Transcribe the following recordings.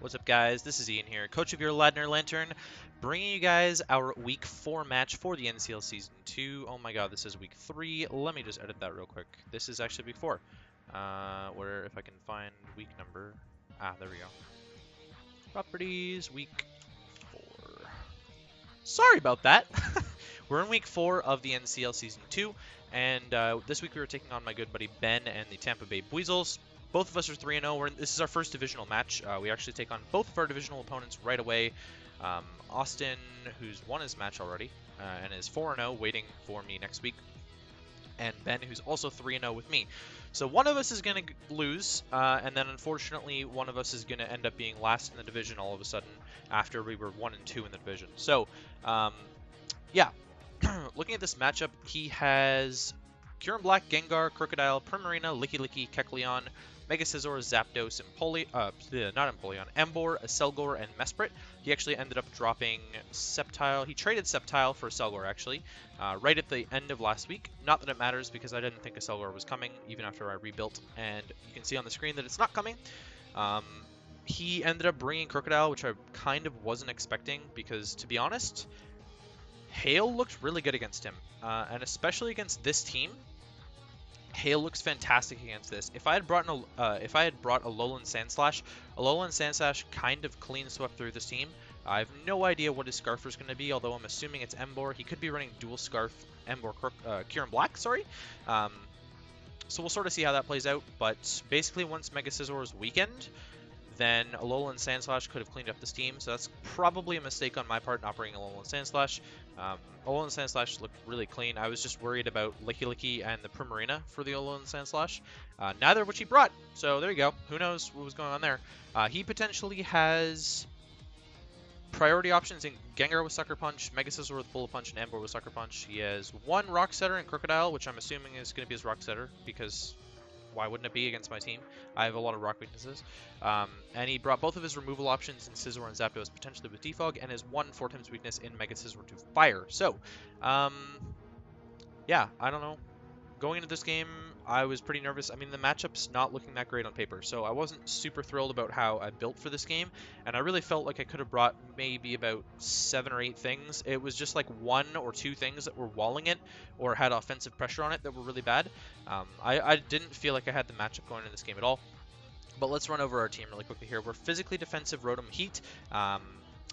What's up, guys? This is Ian here, coach of your Ladner Lanturn, bringing you guys our Week 4 match for the NCL Season 2. Oh my god, this is Week 3. Let me just edit that real quick. This is actually Week 4. Where, if I can find week number... there we go. Properties, Week 4. Sorry about that! We're in Week 4 of the NCL Season 2, and this week we were taking on my good buddy Ben and the Tampa Bay Buizels. Both of us are 3-0. This is our first divisional match. We actually take on both of our divisional opponents right away. Austin, who's won his match already, and is 4-0, waiting for me next week. And Ben, who's also 3-0 with me. So one of us is going to lose, and then unfortunately one of us is going to end up being last in the division all of a sudden after we were 1 and 2 in the division. So, yeah. Looking at this matchup, he has Kyurem-Black, Gengar, Crocodile, Primarina, Licky, Kecleon, Mega Scizor, Zapdos, Emboar, Selgor, and Mesprit. He actually ended up dropping Sceptile. He traded Sceptile for Selgor, actually, right at the end of last week. Not that it matters, because I didn't think a Selgor was coming, even after I rebuilt. And you can see on the screen that it's not coming. He ended up bringing Crocodile, which I kind of wasn't expecting, because, to be honest, Hail looked really good against him. And especially against this team, Hail looks fantastic against this. If I had brought a Alolan Sandslash kind of clean swept through this team. I have no idea what his Scarf is going to be, although I'm assuming it's Emboar. He could be running dual Scarf, Emboar, Kyurem-Black, sorry. So we'll sort of see how that plays out. But basically, once Mega Scizor is weakened, then Alolan Sandslash could have cleaned up this team, so that's probably a mistake on my part not bringing Alolan Sandslash. Alolan Sandslash looked really clean. I was just worried about Licky and the Primarina for the Alolan Sandslash, neither of which he brought. So there you go. Who knows what was going on there. He potentially has priority options in Gengar with Sucker Punch, Mega Scizor with Bullet Punch, and Emboar with Sucker Punch. He has one Rock Setter in Crocodile, which I'm assuming is going to be his Rock Setter, because why wouldn't it be against my team? I have a lot of rock weaknesses. And he brought both of his removal options in Scizor and Zapdos, potentially with Defog, and his one 4x weakness in Mega Scizor to Fire. So, yeah, I don't know. Going into this game, I was pretty nervous. I mean, the matchup's not looking that great on paper, so I wasn't super thrilled about how I built for this game, and I really felt like I could have brought maybe about 7 or 8 things. It was just like 1 or 2 things that were walling it, or had offensive pressure on it that were really bad. I didn't feel like I had the matchup going in this game at all. But let's run over our team really quickly here. We're physically defensive Rotom-Heat.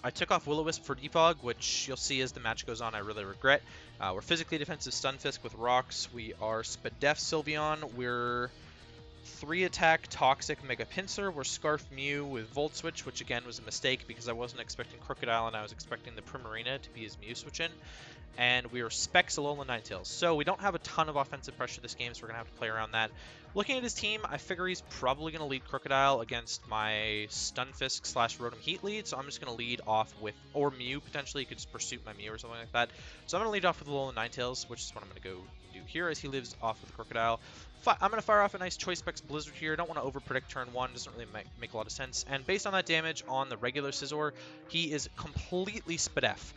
I took off Will-O-Wisp for Defog, which you'll see as the match goes on I really regret. We're physically defensive Stunfisk with Rocks. We are Spadef Sylveon. We're 3-attack Toxic Mega Pinsir. We're Scarf Mew with Volt Switch, which again was a mistake because I wasn't expecting Crocodile and I was expecting the Primarina to be his Mew switch in. And we are Specs Alolan Ninetales. So we don't have a ton of offensive pressure this game, so we're going to have to play around that. Looking at his team, I figure he's probably going to lead Crocodile against my Stunfisk / Rotom-Heat lead, so I'm just going to lead off with, or Mew potentially, he could just Pursuit my Mew or something like that. So I'm going to lead off with Alolan Ninetales, which is what I'm going to go do here as he lives off with Crocodile. I'm going to fire off a nice Choice Specs Blizzard here. Don't want to over-predict turn 1, doesn't really make a lot of sense. And based on that damage on the regular Scizor, he is completely Spadef.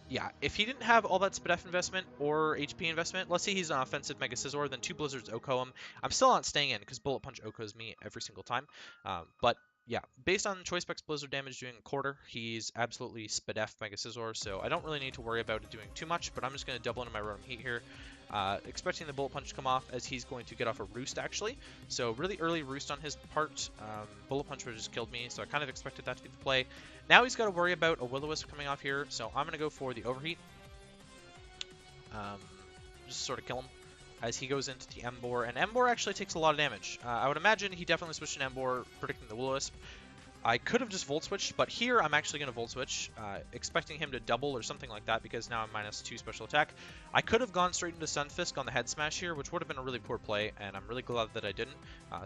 Yeah, if he didn't have all that Spadef investment or HP investment, let's say he's an offensive Mega Scizor, then 2 Blizzards OHKO him. I'm still not staying in because Bullet Punch OHKOs me every single time. But yeah, based on Choice Specs Blizzard damage doing a quarter, he's absolutely Spadef Mega Scizor, so I don't really need to worry about it doing too much, but I'm just going to double into my Rotom-Heat here. Expecting the Bullet Punch to come off as he's going to get off a Roost, actually. So really early Roost on his part. Bullet Punch would have just killed me, so I kind of expected that to be the play. Now he's got to worry about a Will-O-Wisp coming off here, so I'm going to go for the Overheat. Just sort of kill him as he goes into the Emboar, and Emboar actually takes a lot of damage. I would imagine he definitely switched an Emboar, predicting the Will-O-Wisp. I could have just Volt Switched, but here I'm actually going to Volt Switch, expecting him to double or something like that because now I'm -2 special attack. I could have gone straight into Stunfisk on the Head Smash here, which would have been a really poor play, and I'm really glad that I didn't.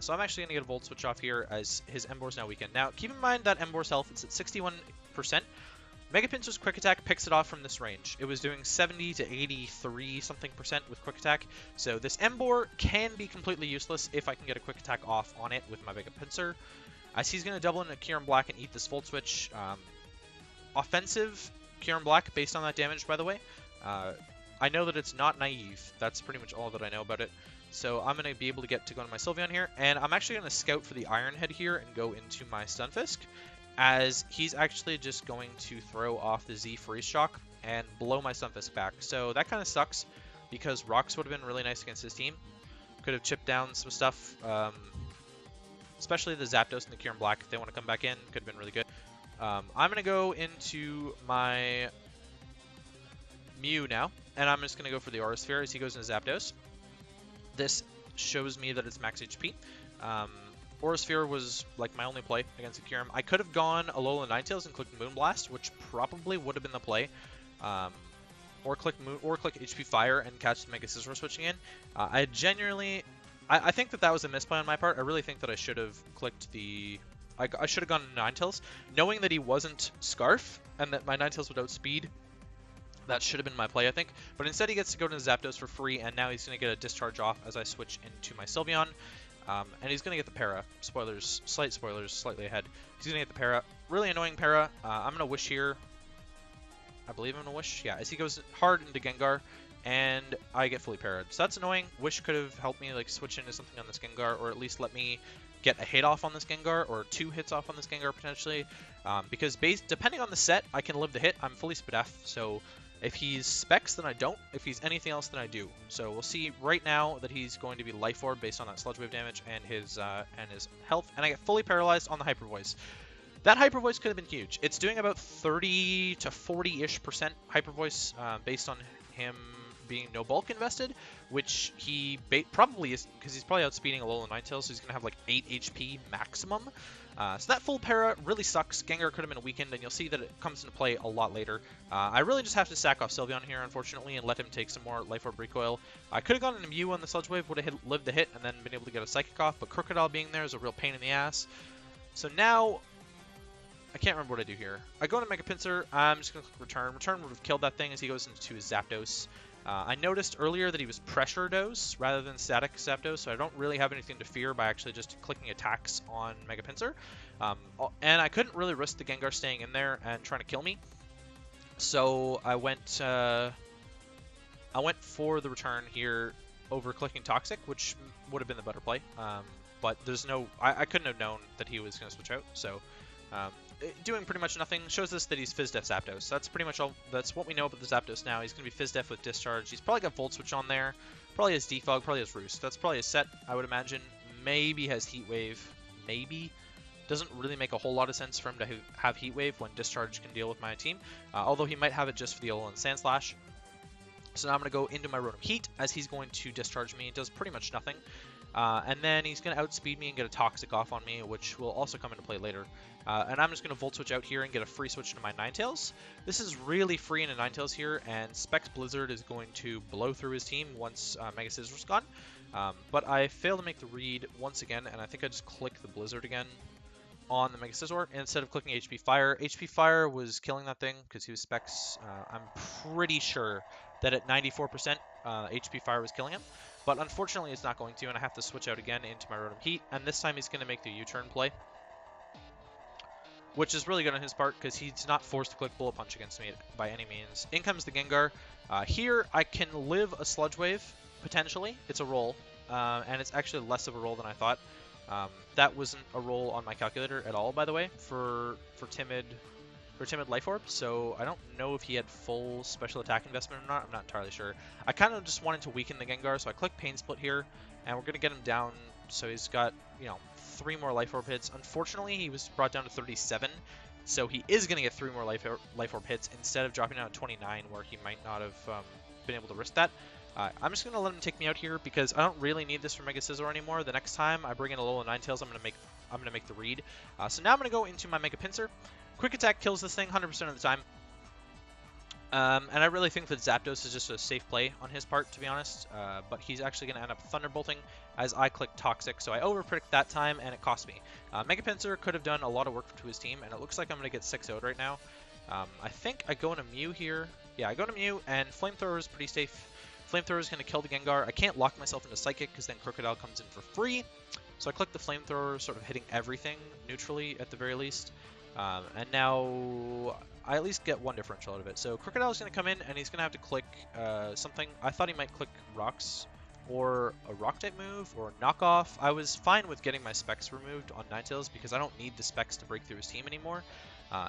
So I'm actually going to get a Volt Switch off here as his Emboar is now weakened. Now, keep in mind that Emboar's health is at 61%. Mega Pinsir's Quick Attack picks it off from this range. It was doing 70 to 83 something % with Quick Attack, so this Emboar can be completely useless if I can get a Quick Attack off on it with my Mega Pinsir. As he's going to double into Kyurem-Black and eat this Volt Switch. Offensive Kyurem-Black based on that damage, by the way. I know that it's not naive. That's pretty much all that I know about it. So I'm going to be able to get to go into my Sylveon here, and I'm actually going to scout for the Iron Head here and go into my Stunfisk, as he's actually just going to throw off the Z Freeze Shock and blow my Stunfisk back. So that kind of sucks, because Rocks would have been really nice against his team. Could have chipped down some stuff, especially the Zapdos and the Kyurem-Black if they want to come back in. Could have been really good. I'm going to go into my Mew now, and I'm just going to go for the Aura Sphere as he goes into Zapdos. This shows me that it's max HP. Aura Sphere was like my only play against the Kyurem. I could have gone Alola Ninetales and clicked Moonblast, which probably would have been the play. Or click HP Fire and catch the Mega Scizor switching in. I genuinely, I think that was a misplay on my part. I really think that I should have clicked the, I should have gone Ninetales, knowing that he wasn't Scarf and that my Ninetales would outspeed. That should have been my play, I think. But instead he gets to go to Zapdos for free, and now he's going to get a discharge off as I switch into my Sylveon. And he's going to get the Para. Spoilers, slightly ahead. He's going to get the Para. Really annoying Para. I'm going to Wish here. I believe I'm going to Wish. Yeah, as he goes hard into Gengar, and I get fully parried. So that's annoying. Wish could have helped me like switch into something on this Gengar, or at least let me get a hit off on this Gengar, or 2 hits off on this Gengar potentially. Because depending on the set, I can live the hit. I'm fully Spadef, so if he's Specs, then I don't. If he's anything else, then I do. So we'll see right now that he's going to be Life Orb based on that Sludge Wave damage and his health, and I get fully paralyzed on the Hyper Voice. That Hyper Voice could have been huge. It's doing about 30 to 40-ish% Hyper Voice based on him being no bulk invested, which he probably is, because he's probably outspeeding Alola Ninetales, so he's going to have like 8 HP maximum. So that full para really sucks. Gengar could have been weakened, and you'll see that it comes into play a lot later. I really just have to sack off Sylveon here, unfortunately, and let him take some more Life Orb Recoil. I could have gone into Mew on the Sludge Wave, would have lived the hit, and then been able to get a Psychic off, but Crocodile being there is a real pain in the ass. So now, I can't remember what I do here. I go into Mega Pinsir, I'm just going to click Return. Return would have killed that thing as he goes into his Zapdos. I noticed earlier that he was Pressure Dose rather than Static Zapdos, so I don't really have anything to fear by actually just clicking attacks on Mega Pinsir. And I couldn't really risk the Gengar staying in there and trying to kill me. So I went for the Return here over clicking Toxic, which would have been the better play. But there's no, I couldn't have known that he was going to switch out, so doing pretty much nothing. Shows us that he's Fizdef Zapdos. That's pretty much all. That's what we know about the Zapdos now. He's going to be Fizdef with Discharge. He's probably got Volt Switch on there. Probably has Defog. Probably has Roost. That's probably a set, I would imagine. Maybe has Heat Wave. Maybe. Doesn't really make a whole lot of sense for him to have Heat Wave when Discharge can deal with my team. Although he might have it just for the Alolan Sandslash. So now I'm going to go into my Rotom-Heat as he's going to Discharge me. It does pretty much nothing. And then he's going to outspeed me and get a Toxic off on me, which will also come into play later. And I'm just going to Volt Switch out here and get a free switch to my Ninetales. This is really free into Ninetales here, and Specs Blizzard is going to blow through his team once Mega Scissor's gone. But I failed to make the read once again, and I think I just clicked the Blizzard again on the Mega Scizor instead of clicking HP Fire. HP Fire was killing that thing because he was Specs. I'm pretty sure that at 94% HP Fire was killing him. But unfortunately it's not going to, and I have to switch out again into my Rotom-Heat, and this time he's going to make the U-turn play, which is really good on his part because he's not forced to click Bullet Punch against me by any means. In comes the Gengar. Here I can live a Sludge Wave, potentially. It's a roll, and it's actually less of a roll than I thought. That wasn't a roll on my calculator at all, by the way, for Timid Life Orb, so I don't know if he had full special attack investment or not. I'm not entirely sure. I kind of just wanted to weaken the Gengar, so I click Pain Split here, and we're going to get him down, so he's got, 3 more Life Orb hits. Unfortunately, he was brought down to 37, so he is going to get 3 more Life Orb hits instead of dropping down to 29, where he might not have been able to risk that. I'm just going to let him take me out here because I don't really need this for Mega Scizor anymore. The next time I bring in Alola Ninetales, I'm going to make the read. So now I'm going to go into my Mega Pinsir. Quick Attack kills this thing 100% of the time. And I really think that Zapdos is just a safe play on his part, to be honest. But he's actually going to end up Thunderbolting as I click Toxic. So I overpredict that time, and it cost me. Mega Pinsir could have done a lot of work to his team, and it looks like I'm going to get 6-0'd right now. I think I go into Mew here. Yeah, I go to Mew, and Flamethrower is pretty safe. Flamethrower is going to kill the Gengar. I can't lock myself into Psychic because then Crocodile comes in for free. So I click the Flamethrower, sort of hitting everything neutrally at the very least. And now I at least get 1 differential out of it. So Crocodile is going to come in, and he's going to have to click something. I thought he might click Rocks, or a rock type move or a knockoff. I was fine with getting my specs removed on Ninetales because I don't need the specs to break through his team anymore.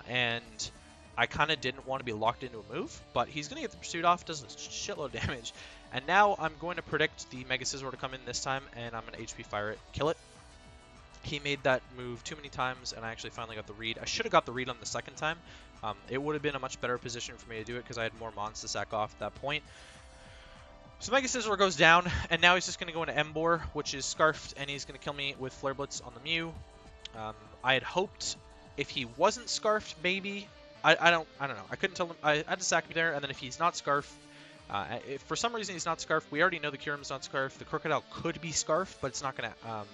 And I kind of didn't want to be locked into a move, but he's going to get the pursuit off, does a shitload of damage. And now I'm going to predict the Mega Scizor to come in this time, and I'm going to HP Fire it, kill it. He made that move too many times, and I actually finally got the read. I should have got the read on the second time. It would have been a much better position for me to do it because I had more mons to sack off at that point. So Mega Scizor goes down, and now he's just going to go into Emboar, which is Scarfed, and he's going to kill me with Flare Blitz on the Mew. I had hoped if he wasn't Scarfed, maybe. I don't know. I couldn't tell him. I had to sack me there, and then if he's not Scarfed, if for some reason he's not Scarfed, we already know the Kyurem's not Scarfed. The Crocodile could be Scarfed, but it's not going to...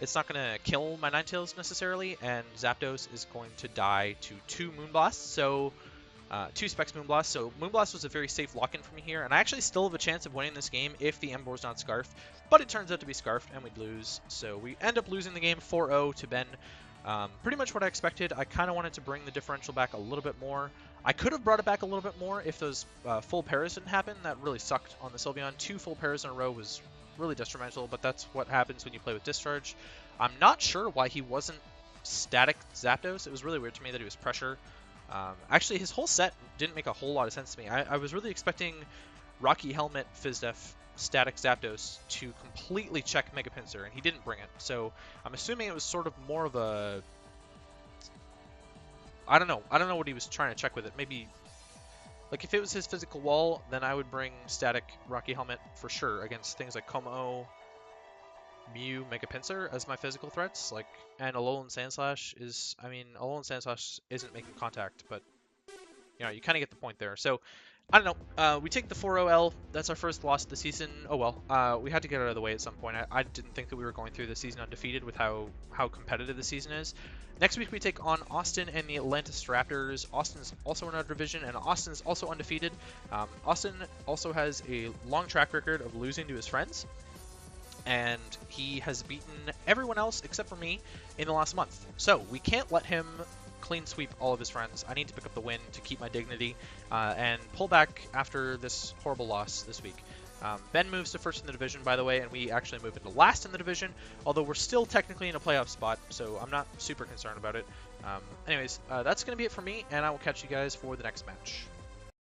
It's not going to kill my Ninetales necessarily, and Zapdos is going to die to 2 Moonblasts, so 2 Specs Moonblast. So Moonblast was a very safe lock-in for me here, and I actually still have a chance of winning this game if the Emboar's not Scarfed, but it turns out to be Scarfed, and we'd lose. So we end up losing the game 4-0 to Ben. Pretty much what I expected. I kind of wanted to bring the differential back a little bit more. I could have brought it back a little bit more if those full pairs didn't happen. That really sucked on the Sylveon. 2 full pairs in a row was really detrimental, but that's what happens when you play with Discharge. I'm not sure why he wasn't static Zapdos. It was really weird to me that he was pressure. Actually, his whole set didn't make a whole lot of sense to me. I was really expecting Rocky Helmet Fizdef static Zapdos to completely check Mega Pinsir, and he didn't bring it. So I'm assuming it was sort of more of a... I don't know what he was trying to check with it. Maybe... Like, if it was his physical wall, then I would bring static Rocky Helmet for sure against things like Como, Mew, Mega Pinsir as my physical threats. Like, and Alolan Sandslash is... I mean, Alolan Sandslash isn't making contact, but, you know, you kind of get the point there. So, I don't know. We take the 4-0 L. That's our first loss of the season. Oh, well. We had to get it out of the way at some point. I didn't think that we were going through the season undefeated with how competitive the season is. Next week, we take on Austin and the Atlantis Raptors. Austin's also in our division, and Austin's also undefeated. Austin also has a long track record of losing to his friends, and he has beaten everyone else except for me in the last month. So we can't let him clean sweep all of his friends. I need to pick up the win to keep my dignity and pull back after this horrible loss this week. Ben moves to first in the division, by the way, and we actually move into last in the division, although we're still technically in a playoff spot, so I'm not super concerned about it. Anyways, that's going to be it for me, and I will catch you guys for the next match.